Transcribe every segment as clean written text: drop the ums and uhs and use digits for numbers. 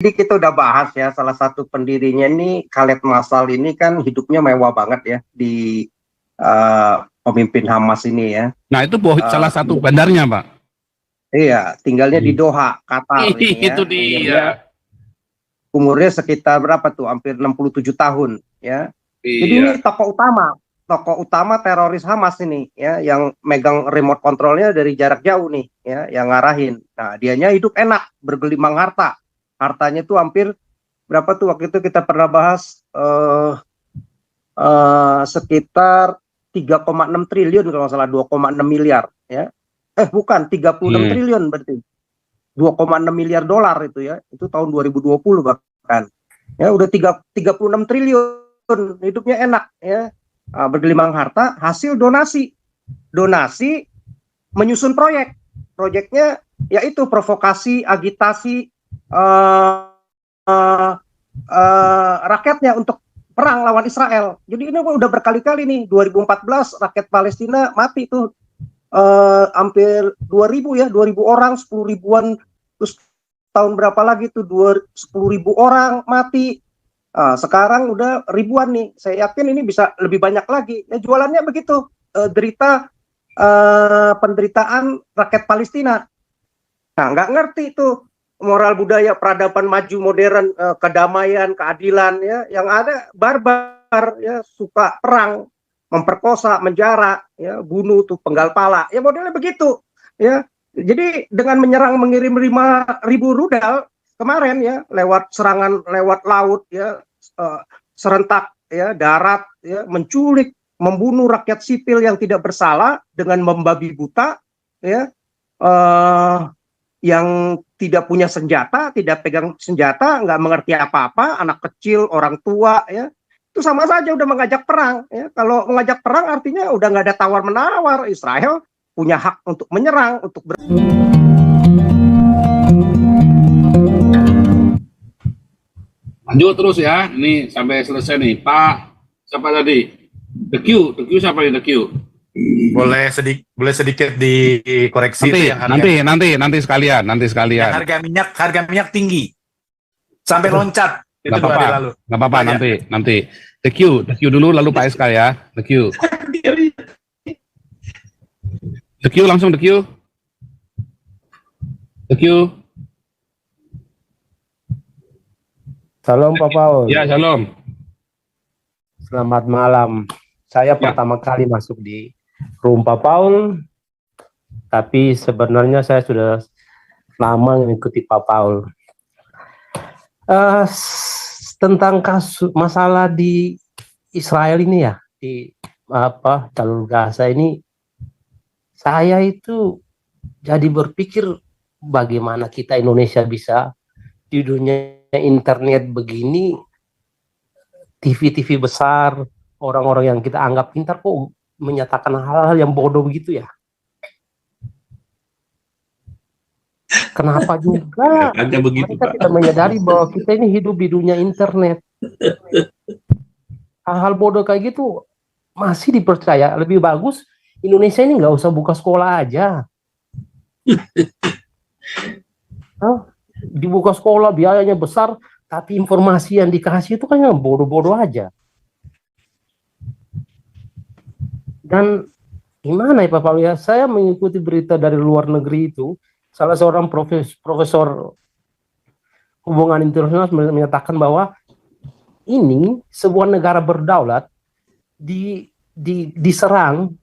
Jadi kita udah bahas ya, salah satu pendirinya ini Khaled Masal ini kan hidupnya mewah banget ya di pemimpin Hamas ini ya. Nah itu salah satu bandarnya, Pak. Iya, tinggalnya di Doha, Qatar ini ya. Itu dia. Umurnya sekitar berapa tuh? Hampir 67 tahun ya. Jadi ini tokoh utama teroris Hamas ini ya, yang megang remote kontrolnya dari jarak jauh nih ya, yang ngarahin. Nah, dianya hidup enak, bergelimang harta. Hartanya tuh hampir berapa tuh waktu itu kita pernah bahas sekitar 3,6 triliun kalau nggak salah, 2,6 miliar ya. Bukan 36 triliun berarti. 2,6 miliar dolar itu ya. Itu tahun 2020 bahkan. Ya udah 36 triliun, hidupnya enak ya. Bergelimang harta hasil donasi menyusun proyeknya yaitu provokasi, agitasi rakyatnya untuk perang lawan Israel. Jadi ini udah berkali-kali nih. 2014 rakyat Palestina mati tuh hampir 2000 orang, 10 ribuan. Terus tahun berapa lagi tuh 10.000 orang mati. Sekarang udah ribuan nih. Saya yakin ini bisa lebih banyak lagi. Ya, jualannya begitu, penderitaan rakyat Palestina. Nah, nggak ngerti tuh moral budaya peradaban maju modern, kedamaian, keadilan ya. Yang ada barbar ya, suka perang, memperkosa, menjara, ya, bunuh tuh penggal pala. Ya modelnya begitu ya. Jadi dengan menyerang, mengirim 5.000 rudal kemarin ya, lewat serangan lewat laut ya, serentak ya, darat ya, menculik, membunuh rakyat sipil yang tidak bersalah dengan membabi buta ya, yang tidak punya senjata, tidak pegang senjata, nggak mengerti apa-apa, anak kecil, orang tua ya, itu sama saja udah mengajak perang ya. Kalau mengajak perang artinya udah nggak ada tawar-menawar. Israel punya hak untuk menyerang, untuk lanjut terus ya, ini sampai selesai nih, Pak. Siapa tadi? The Q siapa nih, The Q? Boleh sedikit dikoreksi nanti sekalian. Yang harga minyak tinggi sampai loncat itu 2 hari lalu. Nggak apa-apa, nanti. The Q dulu, lalu Pak SK ya. The Q langsung The Q. Salam Pak Paul. Ya, shalom. Selamat malam. Saya pertama kali masuk di room Pak Paul, tapi sebenarnya saya sudah lama mengikuti Pak Paul. Tentang kasus masalah di Israel ini ya, di jalur Gaza ini, saya itu jadi berpikir bagaimana kita Indonesia bisa di dunia internet begini, TV-TV besar, orang-orang yang kita anggap pintar kok menyatakan hal-hal yang bodoh begitu ya. Kenapa juga mereka tidak menyadari bahwa kita ini hidup di dunia internet. Hal-hal bodoh kayak gitu masih dipercaya. Lebih bagus Indonesia ini nggak usah buka sekolah aja. Dibuka sekolah biayanya besar, tapi informasi yang dikasih itu kan yang bodoh-bodoh aja. Dan gimana ya Pak Paul ya, saya mengikuti berita dari luar negeri itu, salah seorang profesor hubungan internasional menyatakan bahwa ini sebuah negara berdaulat diserang,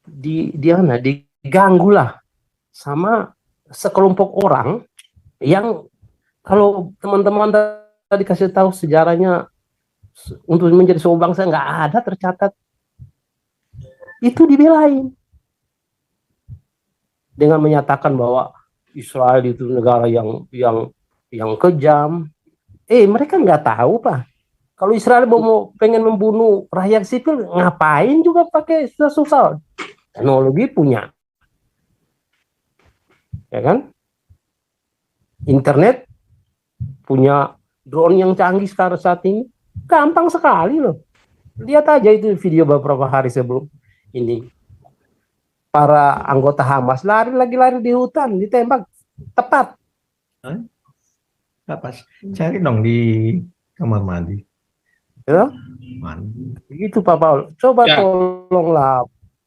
diganggu lah sama sekelompok orang yang kalau teman-teman tadi kasih tahu sejarahnya untuk menjadi sebuah bangsa nggak ada tercatat, itu dibelain dengan menyatakan bahwa Israel itu negara yang kejam. Mereka nggak tahu Pak, kalau Israel pengen membunuh rakyat sipil, ngapain juga pakai susah, teknologi punya, ya kan? Internet punya, drone yang canggih sekarang saat ini, gampang sekali loh. Lihat aja itu video beberapa hari sebelum ini, para anggota Hamas lari di hutan, ditembak tepat. Apa? Cari dong di kamar mandi. Ya, Mandi. begitu Pak Paul. Coba Ya.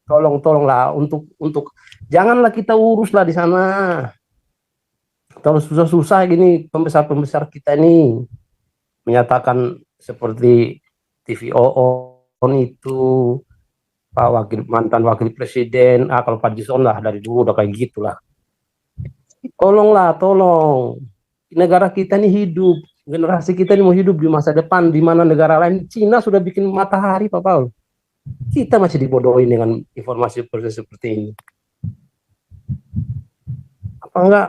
tolonglah untuk janganlah kita uruslah di sana. Kalau susah-susah gini pembesar-pembesar kita ini menyatakan seperti TVOON itu Pak mantan wakil presiden, kalau Pak Jison lah dari dulu udah kayak gitulah. Tolong negara kita ini hidup, generasi kita ini mau hidup di masa depan di mana negara lain. Cina sudah bikin matahari Pak Paul, kita masih dibodohin dengan informasi seperti ini. Apa enggak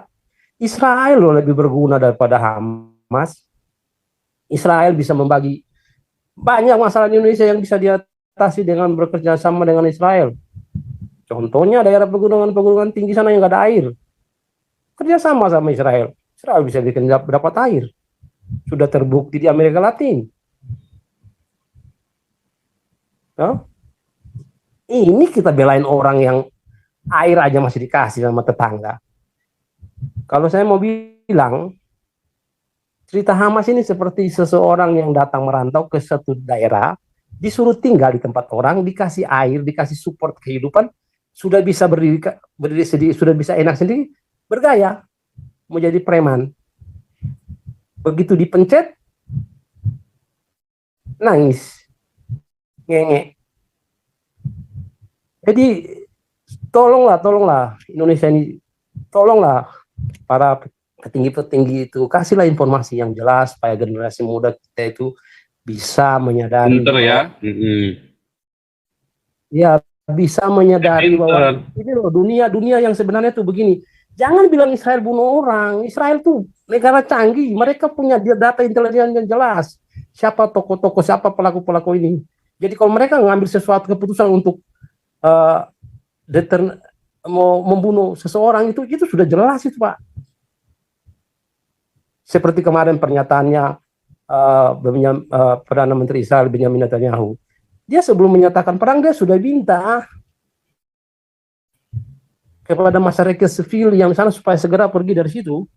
Israel loh lebih berguna daripada Hamas. Israel bisa membagi banyak masalah di Indonesia yang bisa diatasi dengan bekerja sama dengan Israel. Contohnya daerah pegunungan tinggi sana yang nggak ada air, kerja sama Israel. Israel bisa bikin dapat air. Sudah terbukti di Amerika Latin. Ya? Ini kita belain orang yang air aja masih dikasih sama tetangga. Kalau saya mau bilang, cerita Hamas ini seperti seseorang yang datang merantau ke satu daerah, disuruh tinggal di tempat orang, dikasih air, dikasih support kehidupan, sudah bisa berdiri sendiri, sudah bisa enak sendiri, bergaya, mau jadi preman. Begitu dipencet, nangis, ngenge. Jadi tolonglah Indonesia ini, tolonglah para petinggi-petinggi itu kasihlah informasi yang jelas supaya generasi muda kita itu bisa menyadari. Pinter ya. Ya, bisa menyadari bahwa ini loh dunia yang sebenarnya tuh begini. Jangan bilang Israel bunuh orang. Israel tuh negara canggih. Mereka punya data intelijen yang jelas. Siapa tokoh-tokoh, siapa pelaku-pelaku ini. Jadi kalau mereka ngambil sesuatu keputusan untuk mau membunuh seseorang itu sudah jelas itu Pak. Seperti kemarin pernyataannya Perdana Menteri Israel Benjamin Netanyahu. Dia sebelum menyatakan perang dia sudah minta kepada masyarakat sivil yang sana supaya segera pergi dari situ.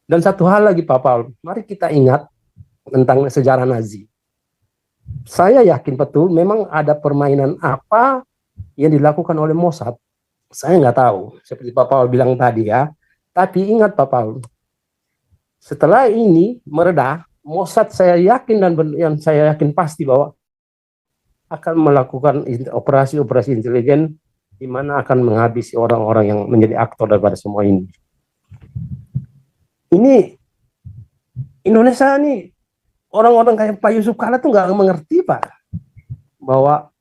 Dan satu hal lagi Pak Paul, mari kita ingat tentang sejarah Nazi. Saya yakin betul memang ada permainan apa yang dilakukan oleh Mossad. Saya nggak tahu, seperti Pak Paul bilang tadi ya. Tapi ingat Pak Paul, setelah ini mereda, Mossad saya yakin yang saya yakin pasti bahwa akan melakukan operasi-operasi intelijen di mana akan menghabisi orang-orang yang menjadi aktor daripada semua ini. Ini Indonesia ini orang-orang kayak Pak Yusuf Kalla tuh nggak mengerti Pak bahwa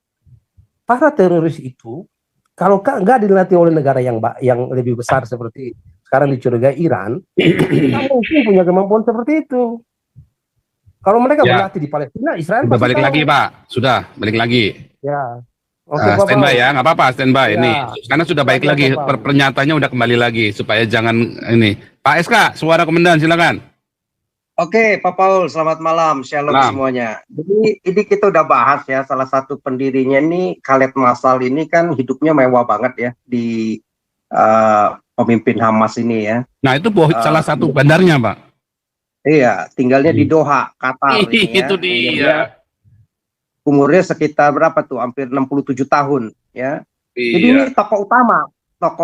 para teroris itu kalau nggak dilatih oleh negara yang lebih besar seperti sekarang dicurigai Iran, nggak mungkin punya kemampuan seperti itu. Kalau mereka berlatih di Palestina, Israel sudah balik lagi Pak, sudah balik lagi. Ya, oke, standby ya, nggak apa-apa standby ya. Ini karena sudah baik lagi, pernyataannya udah kembali lagi supaya jangan ini. Pak SK, suara komandan silakan. Oke, Pak Paul, selamat malam, shalom semuanya. Jadi ini kita udah bahas ya, salah satu pendirinya ini Khaled Masal ini kan hidupnya mewah banget ya di pemimpin Hamas ini ya. Nah itu salah satu bandarnya Pak. Iya, tinggalnya di Doha, Qatar ini ya. Itu dia. Umurnya sekitar berapa tuh? Hampir 67 tahun ya. Iya. Jadi ini tokoh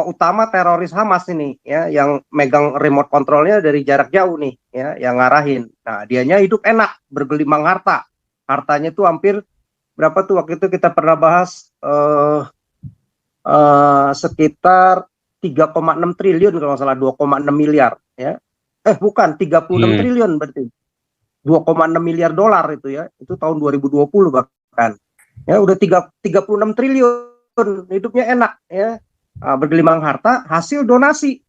utama teroris Hamas ini ya, yang megang remote kontrolnya dari jarak jauh nih ya, yang ngarahin. Nah, dianya hidup enak, bergelimang harta. Hartanya tuh hampir berapa tuh waktu itu kita pernah bahas sekitar 3,6 triliun kalau nggak salah, 2,6 miliar ya. Bukan 36 triliun berarti. 2,6 miliar dolar itu ya. Itu tahun 2020 bahkan. Ya udah 36 triliun, hidupnya enak ya. Bergelimang harta hasil donasi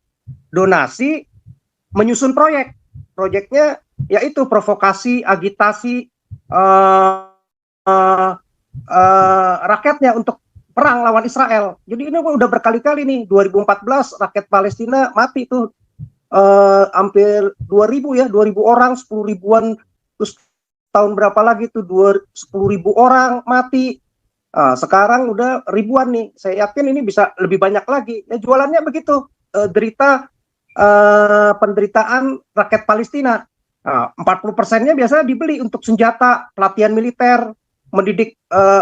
menyusun proyeknya yaitu provokasi, agitasi rakyatnya untuk perang lawan Israel. Jadi ini udah berkali-kali nih, 2014 rakyat Palestina mati tuh hampir 2.000 orang, 10 ribuan, terus tahun berapa lagi tuh 10.000 orang mati. Sekarang udah ribuan nih. Saya yakin ini bisa lebih banyak lagi. Ya jualannya begitu, derita penderitaan rakyat Palestina. 40%-nya biasanya dibeli untuk senjata, pelatihan militer, mendidik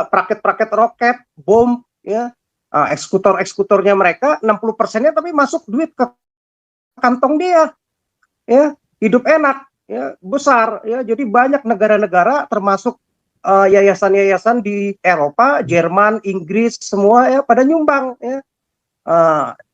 praktek-praktek roket, bom, ya, eksekutor-eksekutornya mereka. 60%-nya tapi masuk duit ke kantong dia, ya, hidup enak, ya, besar, ya. Jadi banyak negara-negara termasuk yayasan-yayasan di Eropa, Jerman, Inggris, semua ya pada nyumbang, ya.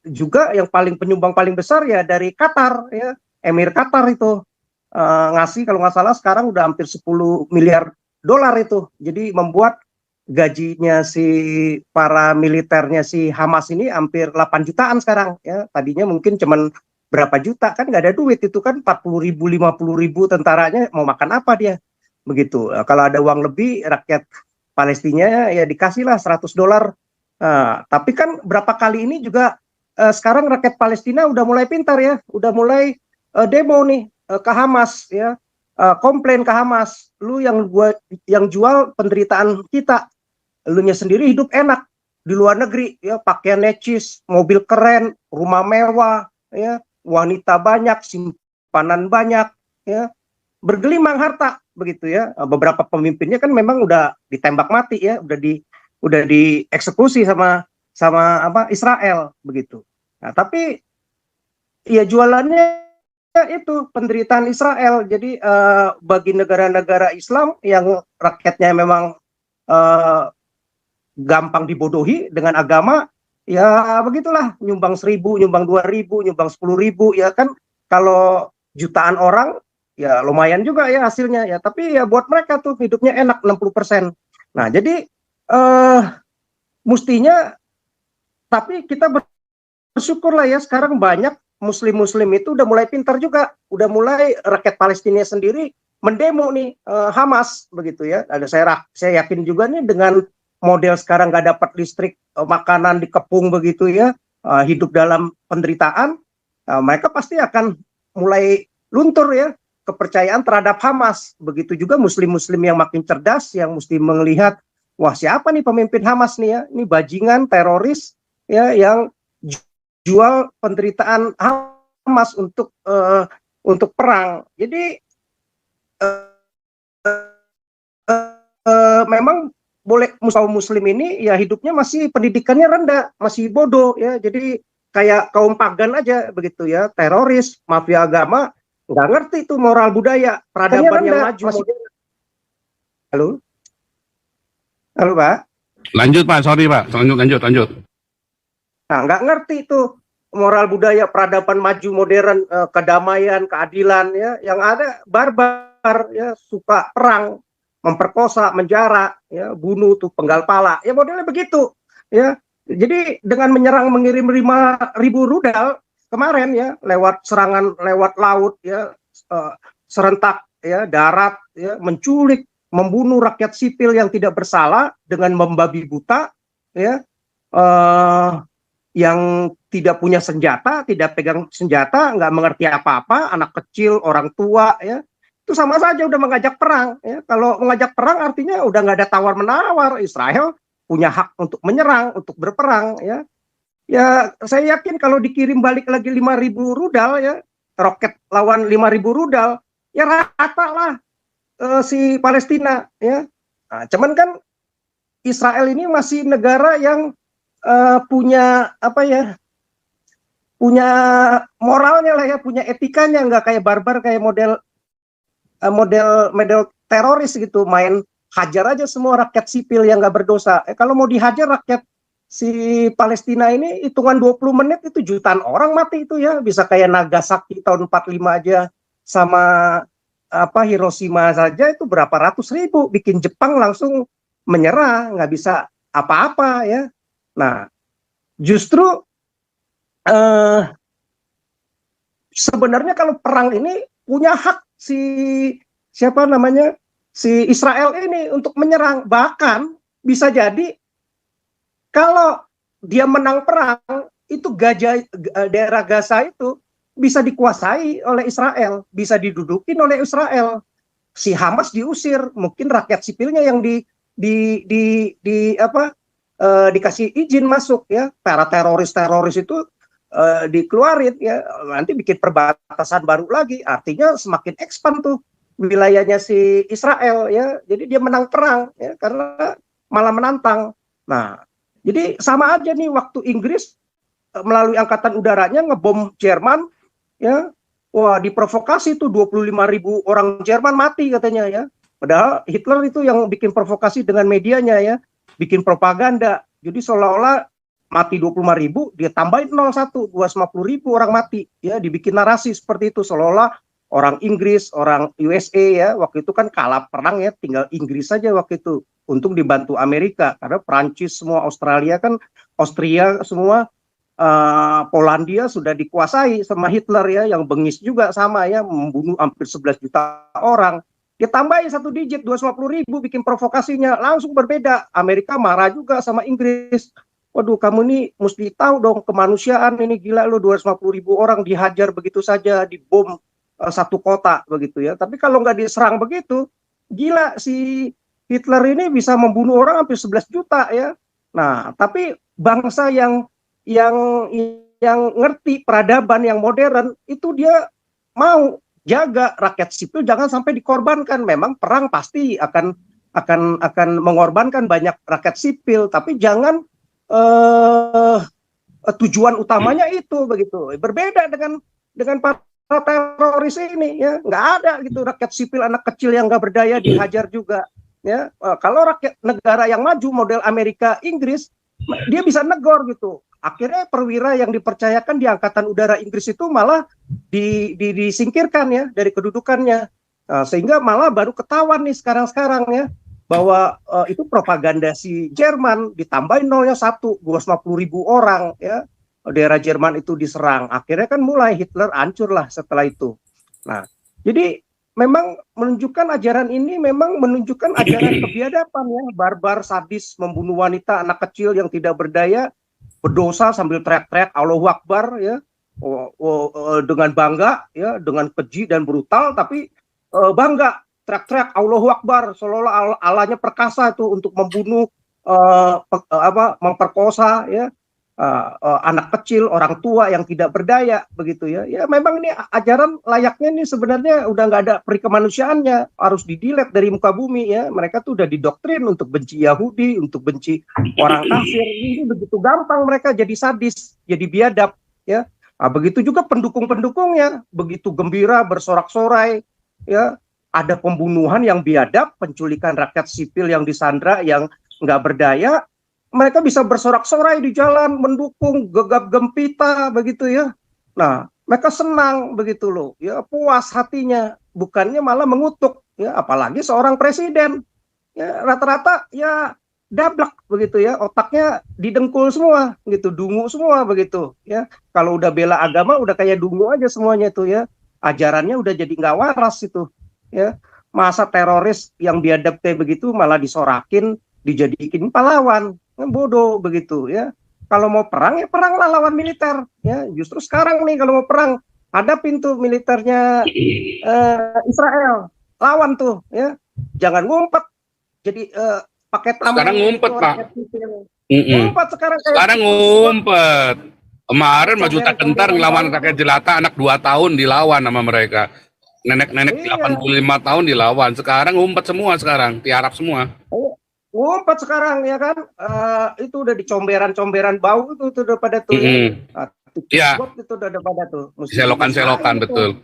Juga yang penyumbang paling besar ya dari Qatar, ya, Emir Qatar itu ngasih kalau nggak salah sekarang udah hampir 10 miliar dolar itu. Jadi membuat gajinya si para militernya si Hamas ini hampir 8 jutaan sekarang, ya. Tadinya mungkin cuman berapa juta, kan nggak ada duit itu kan, 40.000 50.000 tentaranya mau makan apa dia, begitu. Kalau ada uang lebih rakyat Palestina ya dikasihlah 100 dolar. Tapi kan berapa kali ini juga sekarang rakyat Palestina udah mulai pintar, ya, udah mulai demo nih ke Hamas, ya, komplain ke Hamas, lu yang jual penderitaan kita, elunya sendiri hidup enak di luar negeri, ya, pakaian necis, mobil keren, rumah mewah, ya, wanita banyak, simpanan banyak, ya, bergelimang harta, begitu ya. Beberapa pemimpinnya kan memang udah ditembak mati, ya, udah dieksekusi sama apa Israel, begitu. Nah, tapi ya jualannya itu penderitaan Israel. Jadi bagi negara-negara Islam yang rakyatnya memang gampang dibodohi dengan agama, ya begitulah, nyumbang 1.000, nyumbang 2.000, nyumbang 10.000, ya kan, kalau jutaan orang ya lumayan juga ya hasilnya, ya, tapi ya buat mereka tuh hidupnya enak 60%. Nah, jadi mestinya, tapi kita bersyukurlah ya sekarang banyak Muslim itu udah mulai pintar juga, udah mulai rakyat Palestina sendiri mendemo nih Hamas, begitu ya. Ada saya yakin juga nih dengan model sekarang nggak dapat listrik, makanan dikepung begitu ya, hidup dalam penderitaan, mereka pasti akan mulai luntur ya kepercayaan terhadap Hamas. Begitu juga Muslim yang makin cerdas, yang mesti melihat, wah siapa nih pemimpin Hamas nih ya, ini bajingan teroris ya yang jual penderitaan Hamas untuk perang. Jadi memang boleh kaum Muslim ini ya hidupnya masih pendidikannya rendah, masih bodoh ya. Jadi kayak kaum pagan aja begitu ya, teroris, mafia agama, nggak ngerti itu moral budaya, peradaban yang maju. Halo Pak. Lanjut Pak, sorry Pak, lanjut. Nah, nggak ngerti itu moral budaya, peradaban maju modern, kedamaian, keadilan, ya. Yang ada barbar, ya, suka perang, memperkosa, menjara, ya, bunuh tuh penggal pala, ya modelnya begitu, ya. Jadi dengan mengirim 5.000 rudal kemarin ya, lewat serangan lewat laut ya, serentak ya, darat ya, menculik, membunuh rakyat sipil yang tidak bersalah dengan membabi buta ya, yang tidak punya senjata, tidak pegang senjata, nggak mengerti apa-apa, anak kecil, orang tua ya, itu sama saja udah mengajak perang ya. Kalau mengajak perang artinya udah nggak ada tawar-menawar, Israel punya hak untuk menyerang, untuk berperang ya. Ya saya yakin kalau dikirim balik lagi 5.000 rudal ya, roket lawan 5.000 rudal, ya rata lah si Palestina ya. Nah, cuman kan Israel ini masih negara yang punya apa ya, punya moralnya lah ya, punya etikanya, nggak kayak barbar, kayak model teroris gitu, main hajar aja semua rakyat sipil yang nggak berdosa. Kalau mau dihajar rakyat si Palestina ini hitungan 20 menit itu jutaan orang mati itu ya, bisa kayak Nagasaki tahun 45 aja, sama apa Hiroshima saja itu berapa ratus ribu, bikin Jepang langsung menyerah, nggak bisa apa-apa ya. Nah, justru sebenarnya kalau perang ini punya hak si Israel ini untuk menyerang, bahkan bisa jadi kalau dia menang perang itu daerah Gaza itu bisa dikuasai oleh Israel, bisa didudukin oleh Israel. Si Hamas diusir, mungkin rakyat sipilnya yang dikasih izin masuk ya. Para teroris itu dikeluarin ya, nanti bikin perbatasan baru lagi, artinya semakin expand tuh wilayahnya si Israel ya, jadi dia menang perang ya karena malah menantang. Nah, jadi sama aja nih waktu Inggris melalui angkatan udaranya ngebom Jerman ya, wah diprovokasi tuh 25.000 orang Jerman mati katanya ya, padahal Hitler itu yang bikin provokasi dengan medianya ya, bikin propaganda, jadi seolah-olah mati 25.000, dia tambahin 01, 250.000 orang mati ya, dibikin narasi seperti itu seolah-olah orang Inggris, orang USA ya, waktu itu kan kalah perang ya, tinggal Inggris saja waktu itu, untung dibantu Amerika karena Prancis semua, Australia kan, Austria semua, Polandia sudah dikuasai sama Hitler ya, yang bengis juga sama ya, membunuh hampir 11 juta orang. Dia tambahin 1 digit 250.000 bikin provokasinya, langsung berbeda. Amerika marah juga sama Inggris. Waduh, kamu nih mesti tahu dong kemanusiaan ini, gila lo, 250.000 orang dihajar begitu saja, dibom satu kota begitu ya. Tapi kalau nggak diserang begitu, gila si Hitler ini bisa membunuh orang hampir 11 juta ya. Nah, tapi bangsa yang ngerti peradaban yang modern itu dia mau jaga rakyat sipil jangan sampai dikorbankan. Memang perang pasti akan mengorbankan banyak rakyat sipil, tapi jangan tujuan utamanya itu begitu. Berbeda dengan para teroris ini ya, nggak ada gitu rakyat sipil, anak kecil yang nggak berdaya dihajar juga ya. Kalau rakyat negara yang maju model Amerika, Inggris, dia bisa negor gitu. Akhirnya perwira yang dipercayakan di angkatan udara Inggris itu malah disingkirkan ya dari kedudukannya, sehingga malah baru ketahuan nih sekarang ya bahwa itu propaganda si Jerman, ditambahin 01, 250.000 orang ya, daerah Jerman itu diserang. Akhirnya kan mulai Hitler hancur lah setelah itu. Nah, jadi memang menunjukkan ajaran ini memang menunjukkan ajaran kebiadaban ya, barbar, sadis, membunuh wanita, anak kecil yang tidak berdaya, berdosa sambil teriak-teriak Allahu Akbar ya, dengan bangga ya, dengan keji dan brutal, tapi bangga teriak-teriak Allahu Akbar, seolah-olah Allahnya perkasa itu untuk membunuh, memperkosa ya, anak kecil, orang tua yang tidak berdaya begitu ya. Ya memang ini ajaran layaknya ini sebenarnya udah nggak ada peri kemanusiaannya, harus di-delete dari muka bumi ya. Mereka tuh udah didoktrin untuk benci Yahudi, untuk benci orang kafir. Ini begitu gampang mereka jadi sadis, jadi biadab ya. Nah, begitu juga pendukung-pendukungnya, begitu gembira bersorak-sorai ya. Ada pembunuhan yang biadab, penculikan rakyat sipil yang disandra, yang nggak berdaya, mereka bisa bersorak-sorai di jalan, mendukung, gegap gempita begitu ya. Nah, mereka senang begitu loh, ya puas hatinya, bukannya malah mengutuk ya, apalagi seorang presiden. Ya rata-rata ya dablek begitu ya, otaknya didengkul semua gitu, dungu semua begitu ya. Kalau udah bela agama udah kayak dungu aja semuanya itu ya. Ajarannya udah jadi nggak waras itu. Ya, masa teroris yang biadab kayak begitu malah disorakin, dijadikan pahlawan, bodoh begitu ya. Kalau mau perang ya peranglah lawan militer ya. Justru sekarang nih kalau mau perang hadapin tuh militernya Israel, lawan tuh ya. Jangan ngumpet. Jadi pakai taman. Sekarang ngumpet Pak. Ngumpet sekarang. Sekarang ngumpet. Kemarin maju tak gentar ngelawan rakyat jelata, anak 2 tahun dilawan sama mereka. Nenek-nenek 85 tahun dilawan. Sekarang ngumpet semua, sekarang tiarap semua. Ngumpet sekarang ya kan, itu udah dicomberan-comberan bau itu udah pada tuh ya. Itu udah pada tuh. Selokan-selokan betul.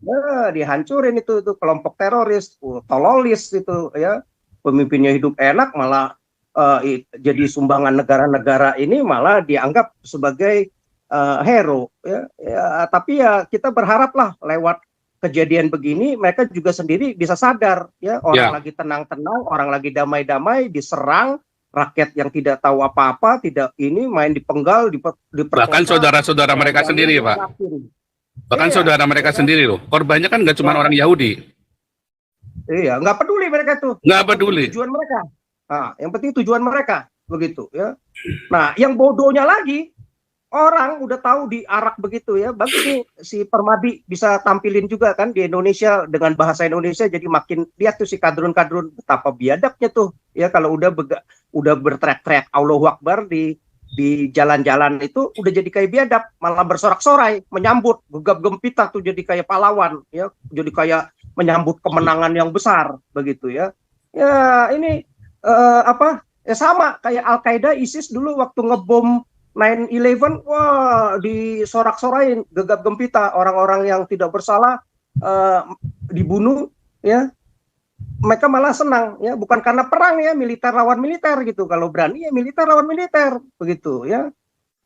Nah, dihancurin itu kelompok teroris, tololis itu ya. Pemimpinnya hidup enak malah jadi sumbangan negara-negara ini malah dianggap sebagai hero ya. Tapi ya kita berharaplah lewat kejadian begini mereka juga sendiri bisa sadar ya, orang lagi tenang-tenang, orang lagi damai-damai diserang, rakyat yang tidak tahu apa-apa, tidak ini main dipenggal, diperkosa. Bahkan saudara-saudara mereka sendiri Pak. Bahkan saudara mereka sendiri loh. Korbannya kan nggak cuma orang Yahudi. Iya, nggak peduli mereka tuh. Nggak peduli. Tujuan mereka. Nah, yang penting tujuan mereka begitu ya. Nah, yang bodohnya lagi, orang udah tahu diarak begitu ya. Bagus nih si Permadi bisa tampilin juga kan di Indonesia dengan bahasa Indonesia, jadi makin lihat tuh si kadrun-kadrun betapa biadabnya tuh ya, kalau udah berteriak-teriak Allahu Akbar di di jalan-jalan itu udah jadi kayak biadab, malah bersorak-sorai, menyambut, gegap gempita tuh jadi kayak pahlawan, ya, jadi kayak menyambut kemenangan yang besar, begitu ya. Ya ini ya sama kayak Al-Qaeda, ISIS dulu waktu ngebom 9/11, wah disorak-sorain, gegap gempita, orang-orang yang tidak bersalah dibunuh, ya. Mereka malah senang, ya, bukan karena perang, ya, militer lawan militer gitu. Kalau berani ya militer lawan militer, begitu ya.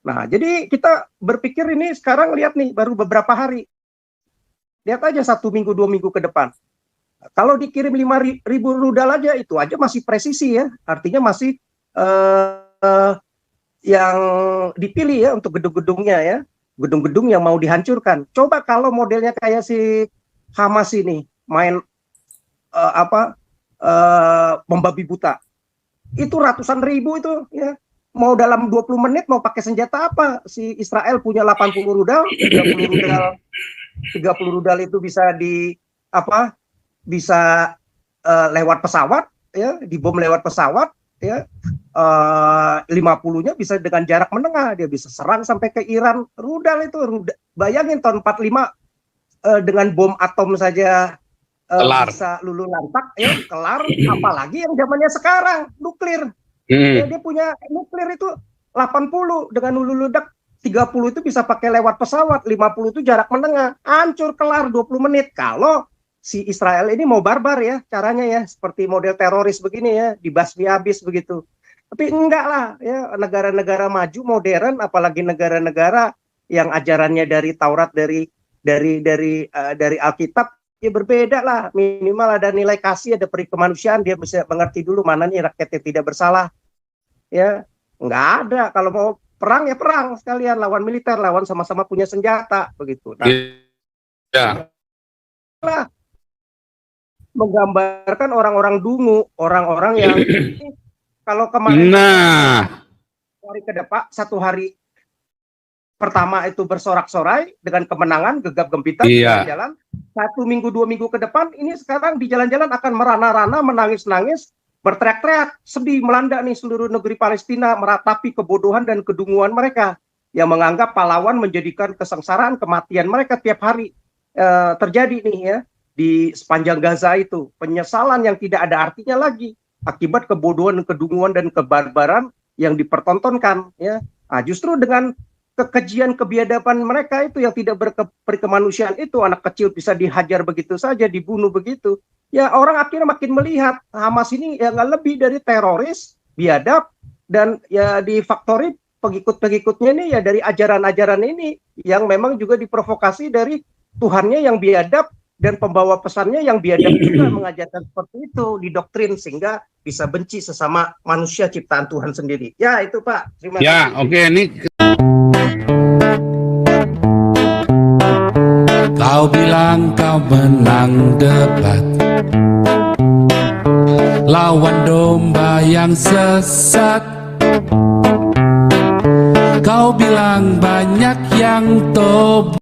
Nah, jadi kita berpikir ini sekarang lihat nih baru beberapa hari, lihat aja 1 minggu 2 minggu ke depan. Kalau dikirim 5.000 rudal aja itu aja masih presisi, ya, artinya masih yang dipilih ya untuk gedung-gedungnya, ya, gedung-gedung yang mau dihancurkan. Coba kalau modelnya kayak si Hamas ini main membabi buta, itu ratusan ribu itu, ya, mau dalam 20 menit mau pakai senjata apa? Si Israel punya 80 rudal, 30 rudal itu bisa bisa lewat pesawat, ya, dibom lewat pesawat, ya. 50-nya bisa dengan jarak menengah, dia bisa serang sampai ke Iran. Rudal itu, bayangin tahun 45 dengan bom atom saja bisa luluh lantak, ya, kelar, apalagi yang zamannya sekarang nuklir. Ya, dia punya nuklir itu 80 dengan hulu ledak, 30 itu bisa pakai lewat pesawat, 50 itu jarak menengah, hancur kelar 20 menit. Kalau si Israel ini mau barbar, ya, caranya, ya, seperti model teroris begini, ya, dibasmi habis begitu. Tapi enggak lah, ya, negara-negara maju modern, apalagi negara-negara yang ajarannya dari Taurat, dari Alkitab, ya berbeda lah, minimal ada nilai kasih, ada peri kemanusiaan, dia bisa mengerti dulu mana nih rakyatnya tidak bersalah, ya. Nggak ada, kalau mau perang ya perang sekalian, lawan militer, lawan sama-sama punya senjata, begitu. Nah, ya, menggambarkan orang-orang dungu, orang-orang yang kalau kemarin hari ke depan, 1 hari pertama itu bersorak-sorai dengan kemenangan, gegap gempita di jalan. 1 minggu 2 minggu ke depan ini sekarang di jalan-jalan akan merana-rana, menangis-nangis, berteriak-teriak, sedih melanda nih seluruh negeri Palestina, meratapi kebodohan dan kedunguan mereka yang menganggap pahlawan menjadikan kesengsaraan, kematian mereka tiap hari terjadi nih, ya, di sepanjang Gaza itu. Penyesalan yang tidak ada artinya lagi akibat kebodohan, kedunguan dan kebarbaran yang dipertontonkan, ya. Nah, justru dengan kekejian, kebiadaban mereka itu yang tidak berkemanusiaan itu, anak kecil bisa dihajar begitu saja, dibunuh begitu. Ya, orang akhirnya makin melihat Hamas ini ya nggak lebih dari teroris, biadab, dan ya difaktori pengikut-pengikutnya ini ya dari ajaran-ajaran ini yang memang juga diprovokasi dari Tuhannya yang biadab dan pembawa pesannya yang biadab juga mengajarkan seperti itu, didoktrin sehingga bisa benci sesama manusia ciptaan Tuhan sendiri. Ya, itu Pak. Terima kasih. Ya, oke, ini kau bilang kau menang debat lawan domba yang sesat. Kau bilang banyak yang tobat.